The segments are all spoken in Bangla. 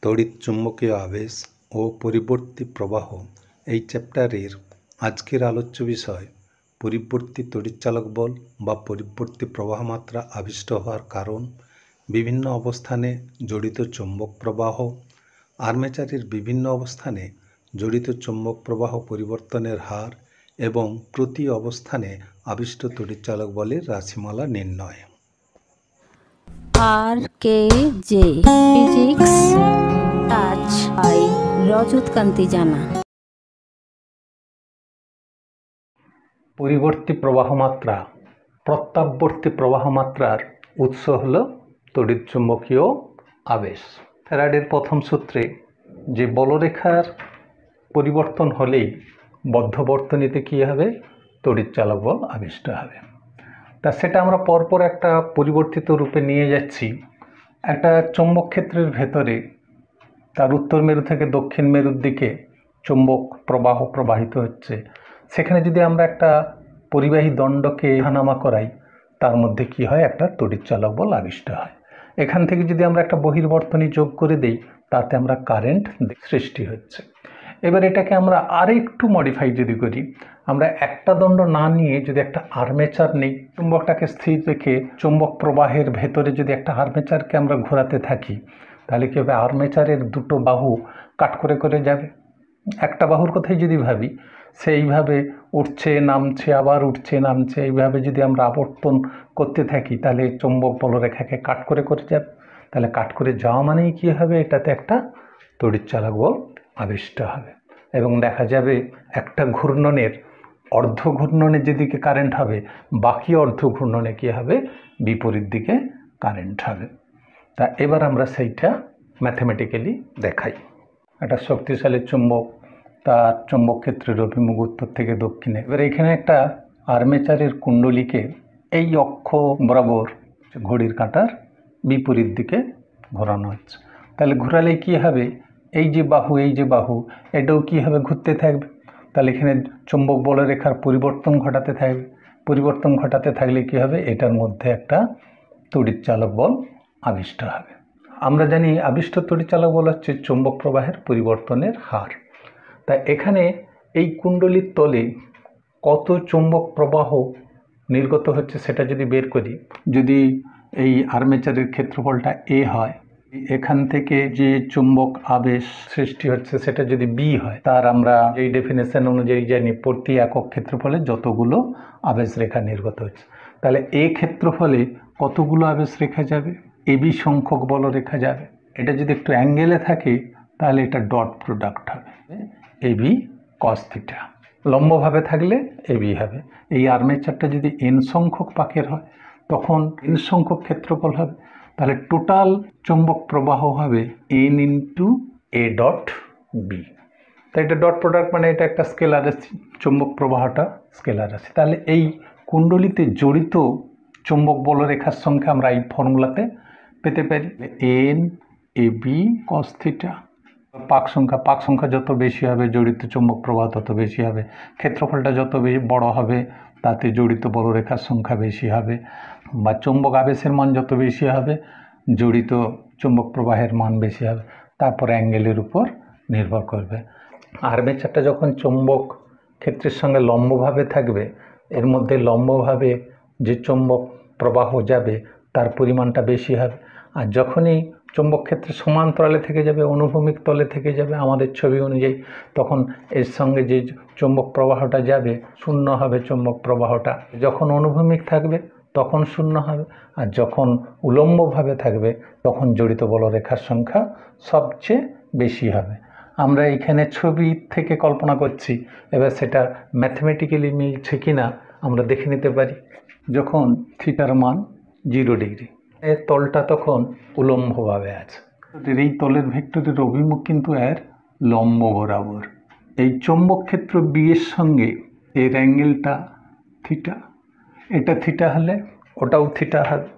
তড়িৎ চুম্বকীয় আবেশ ও পরিবর্তী প্রবাহ এই চ্যাপ্টারের আজকের আলোচ্য বিষয় পরিবর্তী তড়িৎচালক বল বা পরিবর্তী প্রবাহ মাত্রা আবিষ্ট হওয়ার কারণ, বিভিন্ন অবস্থানে জড়িত চৌম্বক প্রবাহ, আর্মেচারের বিভিন্ন অবস্থানে জড়িত চৌম্বক প্রবাহ পরিবর্তনের হার এবং প্রতি অবস্থানে আবিষ্ট তড়িৎচালক বলের রাশিমালা নির্ণয়। RKJ Physics Touch by Rajat Kanti জানা। পরিবর্তী প্রবাহ মাত্রা প্রত্যাবর্তী প্রবাহ মাত্রার উৎস হল তড়িৎ চুম্বকীয় আবেশ। ফ্যারাডের প্রথম সূত্রে যে বলরেখার পরিবর্তন হলেই বদ্ধ বর্তনীতে কী হবে, তড়িৎচালক বল আবিষ্ট হবে। তা সেটা আমরা পরপর একটা পরিবর্তিত রূপে নিয়ে যাচ্ছি। একটা চৌম্বক ক্ষেত্রের ভেতরে তার উত্তর মেরু থেকে দক্ষিণ মেরুর দিকে চৌম্বক প্রবাহ প্রবাহিত হচ্ছে। সেখানে যদি আমরা একটা পরিবাহী দণ্ডকে ওঠানামা করাই, তার মধ্যে কি হয়, একটা তড়িৎচালক বল আবিষ্ট হয়। এখান থেকে যদি আমরা একটা বহির্বর্তনী যোগ করে দিই, তাতে আমরা কারেন্ট সৃষ্টি হচ্ছে। এবার এটাকে আমরা আরেকটু মডিফাই যদি করি, আমরা একটা দণ্ড না নিয়ে যদি একটা আর্মেচার নিই, চুম্বকটাকে স্থির রেখে চৌম্বক প্রবাহের ভেতরে যদি একটা আর্মেচারকে আমরা ঘোরাতে থাকি, তাহলে কী হবে, আর্মেচারের দুটো বাহু কাট করে করে যাবে। একটা বাহুর কথাই যদি ভাবি, সেইভাবে উঠছে নামছে, আবার উঠছে নামছে, এইভাবে যদি আমরা আবর্তন করতে থাকি, তাহলে চৌম্বক বলরেখাকে কাট করে করে যাবে। তাহলে কাট করে যাওয়া মানেই কী হবে, এটাতে একটা তড়িৎচালক বল আবিষ্ট হবে। এবং দেখা যাবে একটা ঘূর্ণনের অর্ধ ঘূর্ণনের যেদিকে কারেন্ট হবে, বাকি অর্ধ ঘূর্ণনে কী হবে, বিপরীত দিকে কারেন্ট হবে। তা এবার আমরা সেইটা ম্যাথমেটিক্যালি দেখাই। একটা শক্তিশালী চুম্বক, তার চৌম্বক ক্ষেত্রের অভিমুখ উত্তর থেকে দক্ষিণে। এবার এখানে একটা আর্মেচারের কুণ্ডলীকে এই অক্ষ বরাবর ঘড়ির কাঁটার বিপরীত দিকে ঘোরানো হচ্ছে। তাহলে ঘোরালে কি হবে, এই যে বাহু এটাও কী হবে, ঘুরতে থাকবে। তাহলে এখানে চৌম্বক বলরেখার পরিবর্তন ঘটাতে থাকলে কী হবে, এটার মধ্যে একটা তড়িৎচালক বল আবিষ্ট হবে। আমরা জানি আবিষ্ট তড়িৎচালক বল হচ্ছে চৌম্বক প্রবাহের পরিবর্তনের হার। তাই এখানে এই কুণ্ডলীর তলে কত চৌম্বক প্রবাহ নির্গত হচ্ছে সেটা যদি বের করি, যদি এই আর্মেচারের ক্ষেত্রফলটা এ হয়, এখান থেকে যে চুম্বক আবেশ সৃষ্টি হচ্ছে সেটা যদি বি হয়, তার আমরা এই ডেফিনেশন অনুযায়ী জানি প্রতি একক ক্ষেত্রফলে যতগুলো আবেশ রেখা নির্গত হচ্ছে। তাহলে এ ক্ষেত্রফলে কতগুলো আবেশ রেখা যাবে, এবি সংখ্যক বলরেখা যাবে। এটা যদি একটু অ্যাঙ্গেলে থাকে, তাহলে এটা ডট প্রোডাক্ট হবে, এবি কস থিটা। লম্বভাবে থাকলে এবি হবে। এই আর্মেচারটা যদি এন সংখ্যক পাকের হয়, তখন এন সংখ্যক ক্ষেত্রফল হবে। তাহলে টোটাল চৌম্বক প্রবাহ হবে N into A dot B. তাই এটা ডট প্রোডাক্ট মানে এটা একটা স্কেলার রাশি, চৌম্বক প্রবাহটা স্কেলার রাশি। তাহলে এই কুণ্ডলীতে জড়িত চৌম্বক বলরেখার সংখ্যা আমরা এই ফর্মুলাতে পেতে পারি, N A B cos theta. পাক সংখ্যা যত বেশি হবে, জড়িত চৌম্বক প্রবাহ তত বেশি হবে। ক্ষেত্রফলটা যত বড় হবে, তাতে জড়িত বলরেখার সংখ্যা বেশি হবে, বা চৌম্বক আবেশের মান যত বেশি হবে, জড়িত চৌম্বক প্রবাহের মান বেশি হবে। তারপর অ্যাঙ্গেলের উপর নির্ভর করবে। আর্মেচারটা যখন চৌম্বক ক্ষেত্রের সঙ্গে লম্বভাবে থাকবে, এর মধ্যে লম্বভাবে যে চৌম্বক প্রবাহ যাবে তার পরিমাণটা বেশি হবে। আর যখনই চৌম্বক ক্ষেত্রে সমান্তরালে থেকে যাবে, অনুভূমিক তলে থেকে যাবে আমাদের ছবি অনুযায়ী, তখন এর সঙ্গে যে চৌম্বক প্রবাহটা যাবে শূন্য হবে। চৌম্বক প্রবাহটা যখন অনুভূমিক থাকবে তখন শূন্য হবে, আর যখন উলম্বভাবে থাকবে তখন জড়িত বলরেখার সংখ্যা সবচেয়ে বেশি হবে। আমরা এখানে ছবি থেকে কল্পনা করছি, এবার সেটা ম্যাথমেটিক্যালি মিলছে কিনা আমরা দেখে নিতে পারি। যখন থিটার মান 0 ডিগ্রি, এর তলটা তখন উলম্বভাবে আছে। এই তলের ভেক্টরের অভিমুখ কিন্তু এর লম্ব বরাবর। এই চৌম্বক ক্ষেত্র বি এর সঙ্গে এর অ্যাঙ্গেলটা থিটা, এটা থিটা হলে ওটাও থিটা হবে।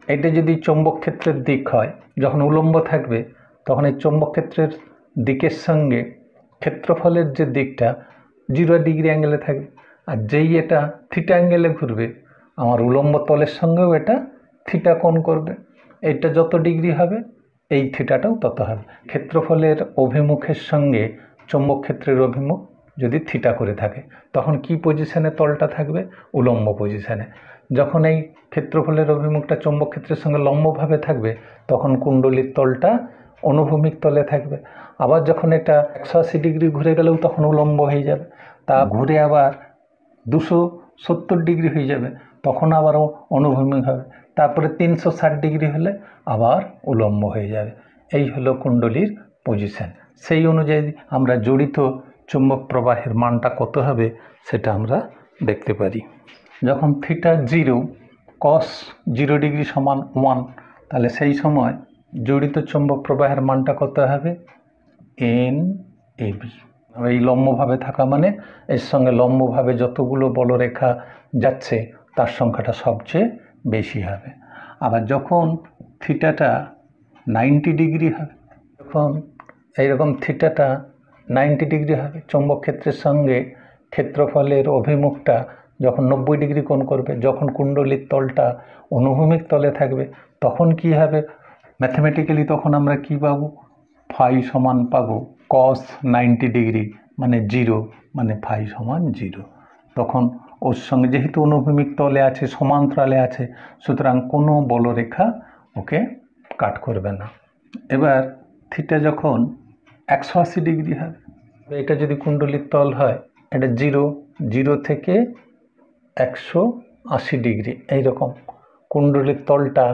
এটা যদি চৌম্বক ক্ষেত্রের দিক হয়, যখন উলম্ব থাকবে তখন এই চৌম্বক ক্ষেত্রের দিকের সঙ্গে ক্ষেত্রফলের যে দিকটা 0 ডিগ্রি অ্যাঙ্গেলে থাকবে। আর যেই এটা থিটা অ্যাঙ্গেলে ঘুরবে, আমার উলম্ব তলের সঙ্গেও এটা থিটা কোণ করবে। এটা যত ডিগ্রি হবে এই থিটাটাও তত হবে। ক্ষেত্রফলের অভিমুখের সঙ্গে চৌম্বক ক্ষেত্রের অভিমুখ যদি থিটা করে থাকে তখন কি পজিশনে তলটা থাকবে? উলম্ব পজিশনে। যখন এই ক্ষেত্রফলের অভিমুখটা চৌম্বক ক্ষেত্রের সঙ্গে লম্বভাবে থাকবে তখন কুণ্ডলীর তলটা অনুভূমিক তলে থাকবে। আবার যখন এটা 180 ডিগ্রি ঘুরে গেলেও তখন উলম্ব হয়ে যাবে, তা ঘুরে আবার 270 ডিগ্রি হয়ে যাবে, তখন আবারও অনুভূমিক হবে, তারপরে 360 ডিগ্রি হলে আবার উলম্ব হয়ে যাবে। এই হলো কুণ্ডলীর পজিশন। সেই অনুযায়ী আমরা জড়িত চুম্বক প্রবাহের মানটা কত হবে সেটা আমরা দেখতে পারি। যখন থিটা 0 cos 0 ডিগ্রি সমান 1, তাহলে সেই সময় জড়িত চুম্বক প্রবাহের মানটা কত হবে? NAB। এই লম্বভাবে থাকা মানে এর সঙ্গে লম্বভাবে যতগুলো বলরেখা যাচ্ছে তার সংখ্যাটা সবচেয়ে বেশি হবে। আবার যখন থিটাটা 90 ডিগ্রি হবে, যখন এইরকম থিটাটা 90 ডিগ্রি হবে, চৌম্বক ক্ষেত্রের সঙ্গে ক্ষেত্রফলের অভিমুখটা যখন 90 ডিগ্রি কোণ করবে, যখন কুণ্ডলীর তলটা অনুভূমিক তলে থাকবে, তখন কি হবে ম্যাথমেটিক্যালি? তখন আমরা কি পাবো? ফাই সমান পাবো cos 90 ডিগ্রি মানে 0, মানে ফাই সমান 0। তখন ওর সঙ্গে যেহেতু অনুভূমিক তলে আছে, সমান্তরালে আছে, সুতরাং কোনো বলরেখা ওকে কাট করবে না। এবার থিটা যখন 180 ডিগ্রি হবে, এটা যদি কুণ্ডলীর তল হয়, এটা 0 থেকে 180 ডিগ্রি, এইরকম কুণ্ডলীর তলটা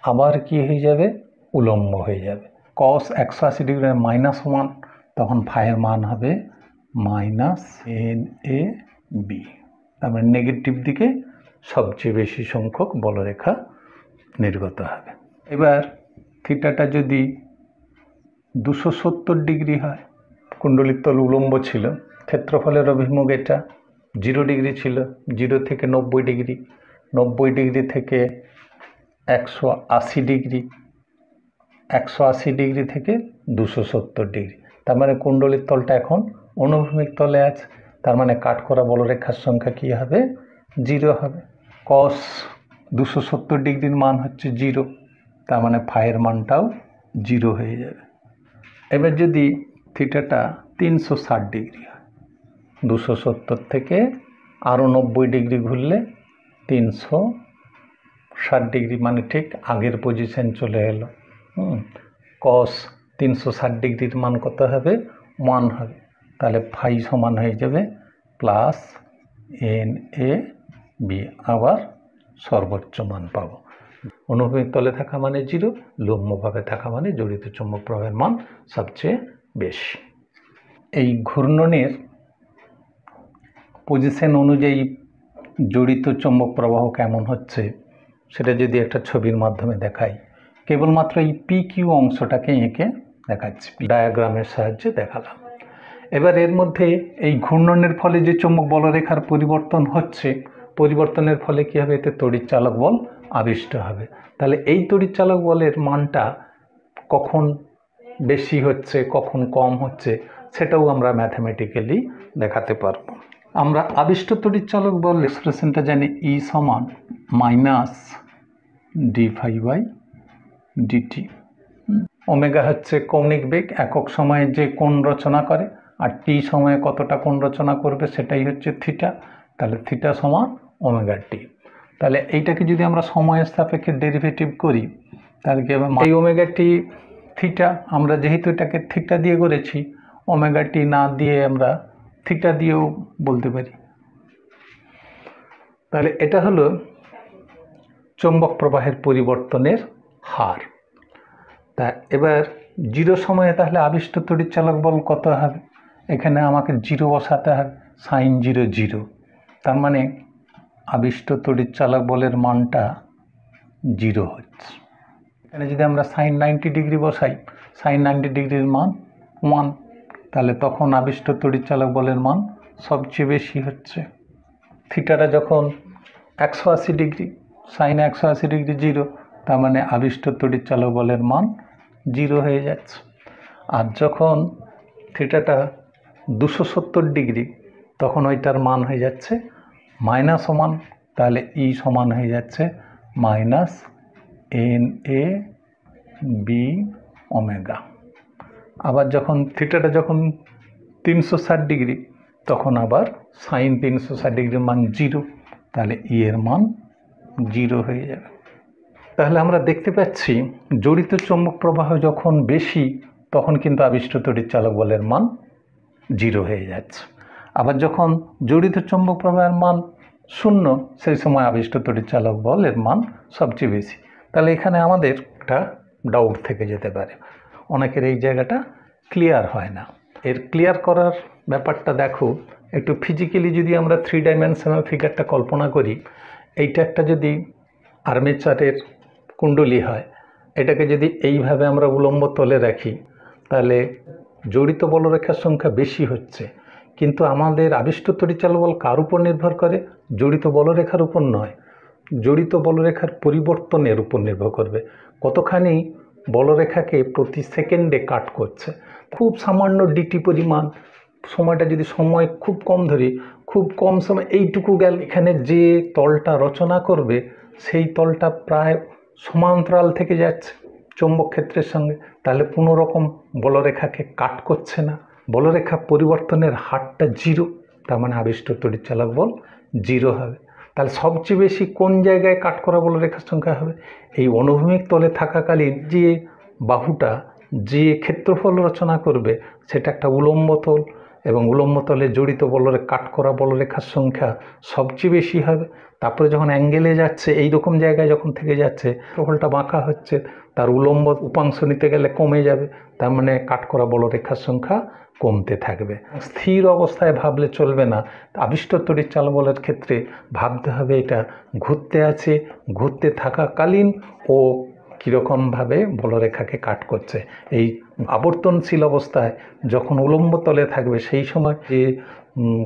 আবার কি হয়ে যাবে? উলম্ব হয়ে যাবে। cos 180 ডিগ্রি -1, তখন ফাইয়ের মান হবে -NAB। তার মানে নেগেটিভ দিকে সবচেয়ে বেশি সংখ্যক বলরেখা নির্গত হবে। এবার থিটাটা যদি 270 ডিগ্রি হয়, কুণ্ডলীর তল উলম্ব ছিল, ক্ষেত্রফলের অভিমুখ এটা 0 ডিগ্রি ছিল, 0 থেকে 90 ডিগ্রি, 90 ডিগ্রি থেকে 180 ডিগ্রি, 180 ডিগ্রি থেকে 270 ডিগ্রি, তার মানে কুণ্ডলীর তলটা এখন অনুভূমিক তলে আছে, তার মানে কাট করা বলরেখার সংখ্যা কি হবে? 0 হবে। cos 270 ডিগ্রির মান হচ্ছে 0, তার মানে ফাইয়ের মানটাও 0 হয়ে যাবে। এবার যদি থিটাটা 360 ডিগ্রি হয়, 270 থেকে আরও 90 ডিগ্রি ঘুরলে 360 ডিগ্রি, মানে ঠিক আগের পজিশন চলে এলো। cos 360 ডিগ্রির মান কত হবে? 1 হবে। তাহলে ফাই সমান হয়ে যাবে +NAB, আবার সর্বোচ্চ মান পাবো। অনুভূমিক তলে থাকা মানে 0, লম্বভাবে থাকা মানে জড়িত চুম্বক প্রবাহের মান সবচেয়ে বেশি। এই ঘূর্ণনের পজিশন অনুযায়ী জড়িত চুম্বক প্রবাহ কেমন হচ্ছে সেটা যদি একটা ছবির মাধ্যমে দেখাই, কেবলমাত্র এই PQ অংশটাকে এঁকে দেখাচ্ছি, ডায়াগ্রামের সাহায্যে দেখালাম। এবার এর মধ্যে এই ঘূর্ণনের ফলে যে চুম্বক বলরেখার পরিবর্তন হচ্ছে, পরিবর্তনের ফলে কী হবে? এতে তড়িৎচালক বল আবিষ্ট হবে। তাহলে এই তড়িৎচালক বলের মানটা কখন বেশি হচ্ছে, কখন কম হচ্ছে, সেটাও আমরা ম্যাথমেটিক্যালি দেখাতে পারব। আমরা আবিষ্ট তড়িৎচালক বল এক্সপ্রেশনটা জানি, E সমান -dφ/dt। ওমেগা হচ্ছে কৌণিক বেগ, একক সময়ে যে কোণ রচনা করে, আর টি সময়ে কতটা কোণ রচনা করবে সেটাই হচ্ছে থিটা। তাহলে থিটা সমান ওমেগা টি। তাহলে এইটাকে যদি আমরা সময়ের সাপেক্ষে ডেরিভেটিভ করি, তাহলে কি হবে? এই ওমেগা টি থিটা, আমরা যেহেতু এটাকে থিটা দিয়ে করেছি, ওমেগা টি না দিয়ে আমরা থিটা দিয়েও বলতে পারি। তাহলে এটা হলো চৌম্বক প্রবাহের পরিবর্তনের হার। তা এবার 0 সময়ে তাহলে আবিষ্ট তড়িৎচালক বল কত হবে? এখানে আমাকে 0 বসাতে হবে, sin 0 0, তার মানে আবিষ্ট তড়িৎচালক বলের মানটা 0 হচ্ছে। এখানে যদি আমরা sin 90 ডিগ্রি বসাই, sin 90 ডিগ্রির মান 1, তাহলে তখন আবিষ্ট তড়িৎচালক বলের মান সবচেয়ে বেশি হচ্ছে। থিটাটা যখন 180 ডিগ্রি, sin 180 ডিগ্রি 0, তার মানে আবিষ্ট তড়িৎচালক বলের মান 0 হয়ে যাচ্ছে। আর যখন থিটাটা 270 ডিগ্রি, তখন ওইটার মান হয়ে যাচ্ছে -1, তাহলে E সমান হয়ে যাচ্ছে -NAB ওমেগা। আবার যখন থিটাটা যখন 360 ডিগ্রি তখন আবার সাইন 360 ডিগ্রির মান 0, তাহলে ই এর মান 0 হয়ে যাবে। তাহলে আমরা দেখতে পাচ্ছি জড়িত চৌম্বক প্রবাহ যখন বেশি তখন কিন্তু আবিষ্ট তড়িৎচালক বলের মান 0 হয়ে যাচ্ছে। আবার যখন জড়িত চৌম্বক প্রবাহের মান 0 সেই সময় আবিষ্ট তড়িৎচালক বলের মান সবচেয়ে বেশি। তাহলে এখানে আমাদের একটা ডাউট থেকে যেতে পারে, অনেকের এই জায়গাটা ক্লিয়ার হয় না। এর ক্লিয়ার করার ব্যাপারটা দেখো, একটু ফিজিক্যালি যদি আমরা 3 ডাইমেনশনাল ফিগারটা কল্পনা করি, এইটা একটা যদি আর্মেচারের কুণ্ডলী হয়, এটাকে যদি এইভাবে আমরা উলম্ব তলে রাখি তাহলে জড়িত বলরেখার সংখ্যা বেশি হচ্ছে, কিন্তু আমাদের আবিষ্ট তড়িৎচালক বল কার উপর নির্ভর করে? জড়িত বলরেখার উপর নয়, জড়িত বলরেখার পরিবর্তনের উপর নির্ভর করবে। কতখানি বলরেখাকে প্রতি সেকেন্ডে কাট করছে, খুব সামান্য ডিটি পরিমাণ সময়টা যদি সময় খুব কম ধরি, খুব কম সময় এইটুকু গেল, এখানে যে তলটা রচনা করবে সেই তলটা প্রায় সমান্তরাল থেকে যাচ্ছে চৌম্বক ক্ষেত্রের সঙ্গে, তাহলে কোনো রকম বলরেখাকে কাট করছে না, বলরেখা পরিবর্তনের হারটা 0, তার মানে আবিষ্ট তড়িৎচালক বল 0 হবে। তাহলে সবচেয়ে বেশি কোন জায়গায় কাট করা বলরেখার সংখ্যা হবে? এই অনুভূমিক তলে থাকাকালীন যে বাহুটা যে ক্ষেত্রফল রচনা করবে সেটা একটা উলম্ব তল, এবং উলম্ব তলে জড়িত কাট করা বলরেখার সংখ্যা সবচেয়ে বেশি হবে। তারপরে যখন অ্যাঙ্গেলে যাচ্ছে, এই রকম জায়গায় যখন থেকে যাচ্ছে, ক্ষেত্রফলটা বাঁকা হচ্ছে, তার উলম্ব উপাংশ নিতে গেলে কমে যাবে, তার মানে কাট করা বলরেখার সংখ্যা কমতে থাকবে। স্থির অবস্থায় ভাবলে চলবে না, আবিষ্ট তড়িৎচালক বলের ক্ষেত্রে ভাবতে হবে এটা ঘুরতে আছে, ঘুরতে থাকাকালীন ও কীরকমভাবে বলরেখাকে কাট করছে। এই আবর্তনশীল অবস্থায় যখন উলম্ব তলে থাকবে সেই সময় যে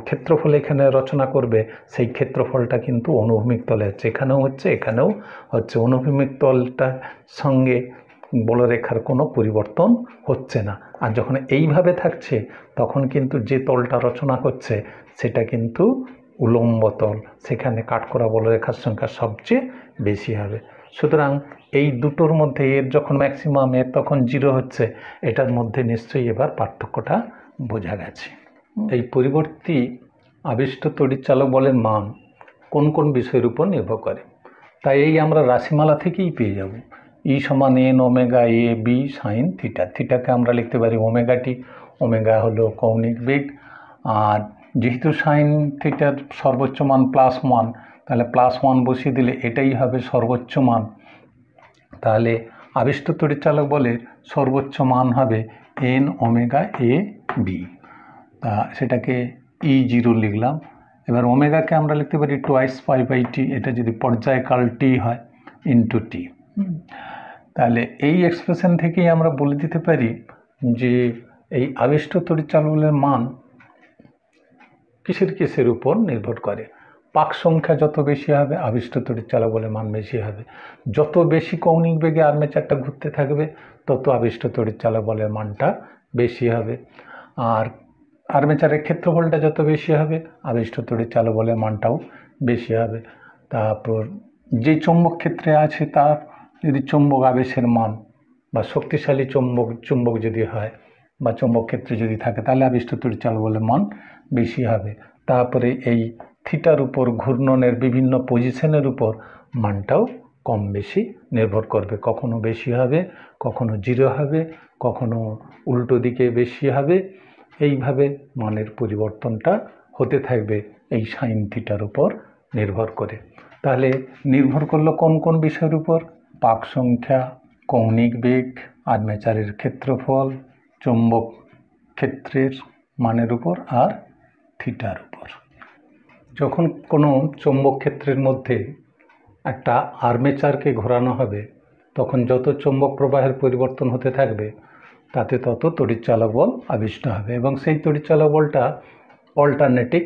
ক্ষেত্রফল এখানে রচনা করবে সেই ক্ষেত্রফলটা কিন্তু অনুভূমিক তলে হচ্ছে, এখানেও হচ্ছে, এখানেও হচ্ছে। অনুভূমিক তলটার সঙ্গে বলরেখার কোনো পরিবর্তন হচ্ছে না। আর যখন এইভাবে থাকছে তখন কিন্তু যে তলটা রচনা করছে সেটা কিন্তু উলম্ব তল, সেখানে কাট করা বলরেখার সংখ্যা সবচেয়ে বেশি হবে। সুতরাং এই দুটোর মধ্যে এর যখন ম্যাক্সিমাম, এর তখন 0 হচ্ছে, এটার মধ্যে নিশ্চয়ই এবার পার্থক্যটা বোঝা গেছে। এই পরিবর্তী আবিষ্ট তড়িৎচালক বলের মান কোন কোন বিষয়ের উপর নির্ভর করে, তাই এই আমরা রাশিমালা থেকেই পেয়ে যাব। ই সমান N omega A B sine theta. থিটাকে আমরা লিখতে পারি ওমেগা টি, ওমেগা হলো কৌণিক বেগ, আর যেহেতু সাইন থিটার সর্বোচ্চ মান +1, তাহলে +1 বসিয়ে দিলে এটাই হবে সর্বোচ্চ মান। তাহলে আবিষ্ট তড়িৎচালক বলের সর্বোচ্চ মান হবে এন ওমেগা এ বি, তা সেটাকে E0 লিখলাম। এবার ওমেগাকে আমরা লিখতে পারি 2π/T, এটা যদি পর্যায়কাল টি হয় ইন্টু টি। তাহলে এই এক্সপ্রেশন থেকেই আমরা বলে দিতে পারি যে এই আবিষ্ট তড়িৎচালক বলের মান কিসের উপর নির্ভর করে। পাক সংখ্যা যত বেশি হবে আবিষ্ট তড়িৎচালক বলের মান বেশি হবে, যত বেশি কৌণিক বেগে আর্মেচারটা ঘুরতে থাকবে তত আবিষ্ট তড়িৎচালক বলের মানটা বেশি হবে, আর আর্মেচারের ক্ষেত্রফলটা যত বেশি হবে আবিষ্ট তড়িৎচালক বলের মানটাও বেশি হবে। তারপর যে চৌম্বক ক্ষেত্রে আছে তার যদি চৌম্বক আবেশের মান বা শক্তিশালী চুম্বক যদি হয় বা চৌম্বক ক্ষেত্রে যদি থাকে তাহলে আবিষ্ট তড়িৎচালক বলের মান বেশি হবে। তারপরে এই থিটার উপর ঘূর্ণনের বিভিন্ন পজিশনের উপর মানটাও কম বেশি নির্ভর করবে, কখনো বেশি হবে, কখনো 0 হবে, কখনো উল্টো দিকে বেশি হবে, এইভাবে মানের পরিবর্তনটা হতে থাকবে এই সাইন থিটার উপর নির্ভর করে। তাহলে নির্ভর করলো কোন কোন বিষয়ের উপর? পাক সংখ্যা, কৌণিক বেগ, আর্মেচারের ক্ষেত্রফল, চৌম্বক ক্ষেত্রের মানের উপর আর থিটার উপর। যখন কোনো চৌম্বক ক্ষেত্রের মধ্যে একটা আর্মেচারকে ঘোরানো হবে তখন যত চৌম্বক প্রবাহের পরিবর্তন হতে থাকবে তাতে তত তড়িৎচালক বল আবিষ্ট হবে, এবং সেই তড়িৎচালক বলটা অল্টারনেটিং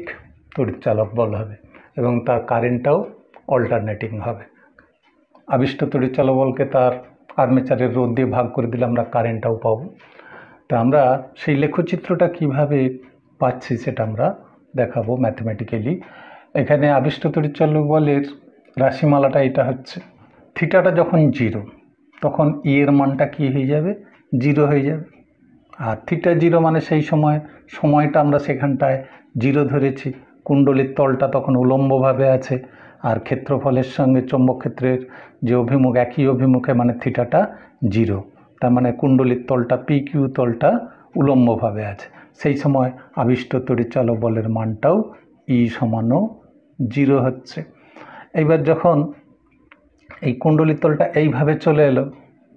তড়িৎচালক বল হবে এবং তার কারেন্টটাও অল্টারনেটিং হবে। আবিষ্ট তড়িৎচালক বলকে তার আর্মেচারের রোধ দিয়ে ভাগ করে দিলে আমরা কারেন্টটাও পাবো। তা আমরা সেই লেখচিত্রটা কিভাবে পাচ্ছি সেটা আমরা দেখাবো ম্যাথমেটিক্যালি। এখানে আবিষ্ট তড়িৎচালক বলের রাশিমালাটা এটা হচ্ছে, থিটাটা যখন 0 তখন ই এর মানটা কী হয়ে যাবে? জিরো হয়ে যাবে। আর থিটা জিরো মানে সেই সময়টা আমরা সেখানটায় জিরো ধরেছি, কুণ্ডলীর তলটা তখন উলম্বভাবে আছে, আর ক্ষেত্রফলের সঙ্গে চৌম্বক ক্ষেত্রের যে অভিমুখ একই অভিমুখে, মানে থিটাটা জিরো, তার মানে কুণ্ডলীর তলটা পি কিউ তলটা উলম্বভাবে আছে। সেই সময় আবিষ্ট তড়িৎচালক বলের মানটাও ই সমানও জিরো হচ্ছে। এইবার যখন এই কুণ্ডলীর তলটা এইভাবে চলে এলো,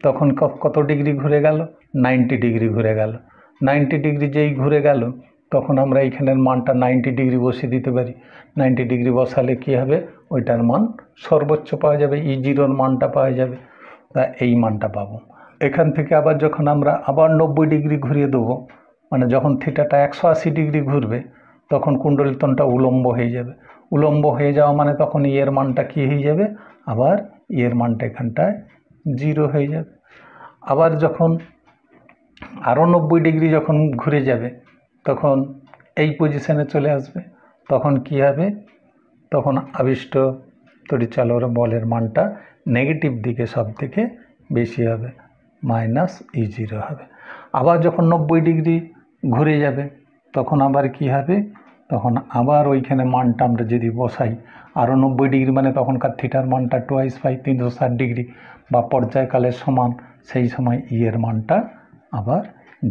তখন কত ডিগ্রি ঘুরে গেল? 90 ডিগ্রি ঘুরে গেল। 90 ডিগ্রি যেই ঘুরে গেল, তখন আমরা এইখানের মানটা 90 ডিগ্রি বসিয়ে দিতে পারি। 90 ডিগ্রি বসালে কী হবে? ওইটার মান সর্বোচ্চ পাওয়া যাবে, ই জিরোর মানটা পাওয়া যাবে, তা এই মানটা পাবো। এখান থেকে আবার যখন আমরা আবার 90 ডিগ্রি ঘুরিয়ে দেবো, মানে যখন থিটাটা 180 ডিগ্রি ঘুরবে, তখন কুণ্ডলীর তলটা উলম্ব হয়ে যাবে। উলম্ব হয়ে যাওয়া মানে তখন এর মানটা কী হয়ে যাবে? আবার এর মানটা এখানটায় জিরো হয়ে যাবে। আবার যখন আরও 90 ডিগ্রি যখন ঘুরে যাবে, তখন এই পজিশনে চলে আসবে, তখন কি হবে? তখন আবিষ্ট তড়িৎচালক বলের মানটা নেগেটিভ দিকে সব থেকে বেশি হবে, মাইনাস ই জিরো হবে। আবার যখন 90 ডিগ্রি ঘুরে যাবে, তখন আবার কি হবে? তখন আবার ওইখানে মানটা আমরা যদি বসাই, আরও 90 ডিগ্রি মানে তখনকার থিটার মানটা টোয়াইস পাই, 360 ডিগ্রি বা পর্যায়কালের সমান, সেই সময় ই এর মানটা আবার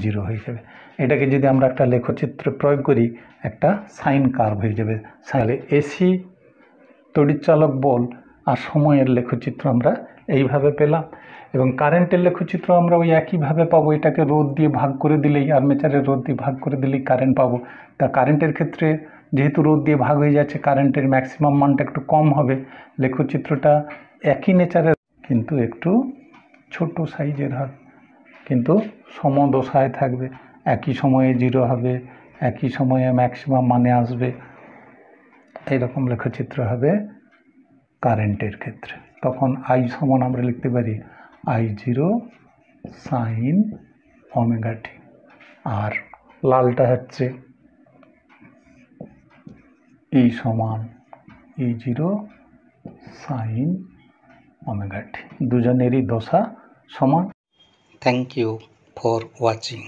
জিরো হয়ে যাবে। এটাকে যদি আমরা একটা লেখচিত্র প্রয়োগ করি, একটা সাইন কার্ভ হয়ে যাবে। তাহলে এসি তড়িৎচালক বল আর সময়ের লেখচিত্র আমরা এইভাবে পেলাম, এবং কারেন্টের লেখচিত্র আমরা ওই একইভাবে পাবো। এটাকে রোধ দিয়ে ভাগ করে দিলেই, আর্মেচারের রোধ দিয়ে ভাগ করে দিলেই কারেন্ট পাবো। তা কারেন্টের ক্ষেত্রে যেহেতু রোধ দিয়ে ভাগ হয়ে যাচ্ছে, কারেন্টের ম্যাক্সিমাম মানটা একটু কম হবে। লেখচিত্রটা একই নেচারের, কিন্তু একটু ছোট সাইজের হবে, কিন্তু সমদশায় থাকবে, একই সময়ে জিরো হবে, একই সময়ে ম্যাক্সিমাম মানে আসবে। এইরকম লেখচিত্র হবে কারেন্টের ক্ষেত্রে। তখন আই সমান আমরা লিখতে পারি I zero sine omega t, আর লালটা হচ্ছে ই সমান E zero sine omega t. দুজনেরই দশা সমান। Thank you for watching.